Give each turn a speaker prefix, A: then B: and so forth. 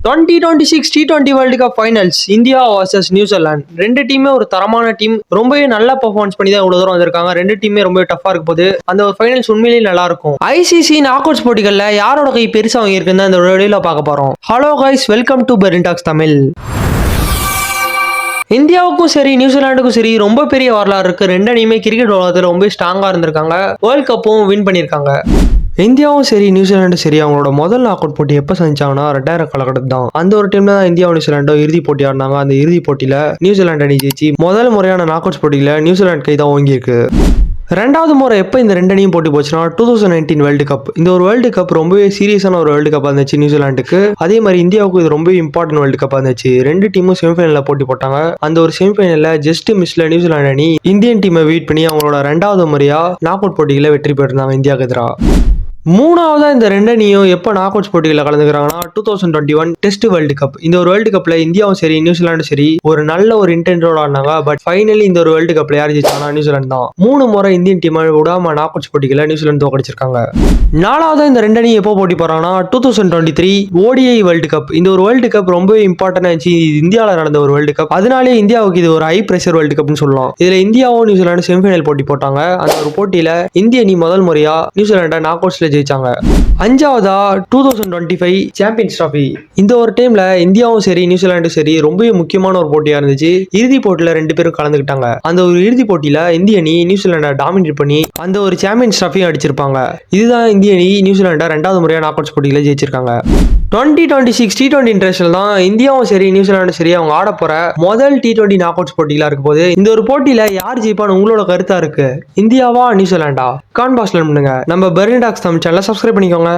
A: 2026 T20 world cup finals India versus New Zealand ரெண்டு டீமே ஒரு தரமான டீம் ரொம்பவே நல்லா பெர்ஃபார்மன்ஸ் பண்ணி தான் இவ்வளவு தூரம் வந்திருக்காங்க. ரெண்டு டீமே ரொம்ப டஃபா இருக்க போது அந்த ஒரு ஃபைனல்ஸ் உண்மையிலேயே நல்லா இருக்கும். ஐசிசி நாக் அவுட்ஸ் போட்டிகள்ல யாரோட கை பெருசா வாங்கியிருக்குன்னு இந்த வீடியோல பார்க்க போறோம். ஹலோ கைஸ், வெல்கம் டு பெரின்டாக்ஸ் தமிழ். இந்தியாவுக்கும் சரி நியூசிலாண்டுக்கும் சரி ரொம்ப பெரிய வரலாறு இருக்கு. ரெண்டு அணியுமே கிரிக்கெட் உலகத்துல ரொம்ப ஸ்ட்ராங்கா இருந்திருக்காங்க. வேர்ல்ட் கப்பும் வின் பண்ணியிருக்காங்க. இந்தியாவும் சரி நியூசிலாண்டும் சரி அவங்களோட முதல் நாக் அவுட் போட்டி எப்போ செஞ்சாங்கன்னா 2000 காலகட்டத்தில் தான். அந்த ஒரு டைம்ல தான் இந்தியாவும் நியூசிலாண்டும் இறுதி போட்டி ஆடினாங்க. அந்த இறுதி போட்டியில நியூசிலாந்து அணி ஜெயிச்சு முதல் முறையான நாக் அவுட் போட்டியில நியூசிலாந்து கை தான் ஓங்கியிருக்கு. ரெண்டாவது முறை எப்போ இந்த ரெண்டு அணியும் போட்டி போச்சுன்னா 2019 வேர்ல்டு கப். இந்த ஒரு வேர்ல்டு கப் ரொம்பவே சீரியஸான ஒரு வேர்ல்டு கப் இருந்துச்சு நியூசிலாண்டுக்கு. அதே மாதிரி இந்தியாவுக்கு இது ரொம்ப இம்பார்ட்டன்ட் வேர்ல்டு கப் இருந்துச்சு. ரெண்டு டீமும் செமிஃபைனல்ல போட்டி போட்டாங்க. அந்த ஒரு செமிஃபைனல்ல ஜஸ்ட் மிஸ்ல நியூசிலாந்து அணி இந்தியன் டீமை பீட் பண்ணி அவங்களோட ரெண்டாவது முறையா நாக் அவுட் போட்டிகளை வெற்றி பெற்றிருந்தாங்க இந்தியாவுக்கு எதிராக. மூணாவதா இந்த ரெண்டு அணியும் எப்போ நாக் அவுட்ஸ் போட்டிகளில் கலந்துக்கிறாங்கன்னா 2021 டெஸ்ட் வேர்ல்டு கப். இந்த ஒரு வேர்ல்டு கப்ல இந்தியாவும் சரி நியூசிலாண்டும் சரி ஒரு நல்ல ஒரு இன்டென்டோட ஆடினாங்க. பட் ஃபைனலி இந்த ஒரு வேர்ல்டு கப்ல யார் ஜெயிச்சாங்கன்னா நியூசிலாந்து தான். 3 முறை இந்தியன் டீமை விடாம நாக் அவுட்ஸ் போட்டிகளை நியூசிலாந்து தோக்கடிச்சிருக்காங்க. நாலாவதா இந்த ரெண்டு அணியும் எப்போ போட்டி போறாங்கன்னா 2023 ODI வேர்ல்டு கப். இந்த ஒரு வேர்ல்டு கப் ரொம்ப இம்பார்ட்டன்ட் ஆச்சு. இந்தியாவில் நடந்த ஒரு வேர்ல்டு கப். அதனாலே இந்தியாவுக்கு இது ஒரு ஹை பிரஷர் வேர்ல்டு கப்னு சொல்லலாம். இதுல இந்தியாவும் நியூசிலாந்து செமிஃபைனல் போட்டி போட்டாங்க. அந்த ஒரு போட்டியில இந்திய அணி முதல் முறையா நியூசிலாண்டை நாக் அவுட்ஸ்ல ஜெயிச்சாங்க. அஞ்சாவதா 2025 சாம்பியன்ஸ் டிராஃபி. இந்த ஒரு டைம்ல இந்தியாவும் சரி நியூசிலாண்டும் சரி ரொம்ப முக்கியமான ஒரு போட்டியா இருந்துச்சு. இறுதி போட்டியில ரெண்டு பேரும் கலந்துக்கிட்டாங்க. அந்த ஒரு இறுதி போட்டியில இந்திய அணி நியூசிலாண்டை டாமினேட் பண்ணி அந்த ஒரு சாம்பியன்ஸ் டிராஃபியும் அடிச்சிருப்பாங்க. இதுதான் இந்திய அணி நியூசிலாண்டை ரெண்டாவது முறையா நாக் அவுட்ஸ் போட்டியில ஜெயிச்சிருக்காங்க. 2026 T20 இன்டர்நேஷனல் தான் இந்தியாவும் சரி நியூசிலாண்டும் சரி அவங்க ஆட போற முதல் T20 நாக் அவுட்ஸ் போட்டியில இருக்க போது இந்த ஒரு போட்டியில யார் ஜெயிப்பான்னு உங்களோட கருத்தா இருக்கு. இந்தியாவா நியூசிலாண்டா? கான்பாஸ்ல பண்ணுங்க. நம்ம பெரின்டாக்ஸ் தமிழ் சேனலை சப்ஸ்கிரைப் பண்ணிக்கோங்க.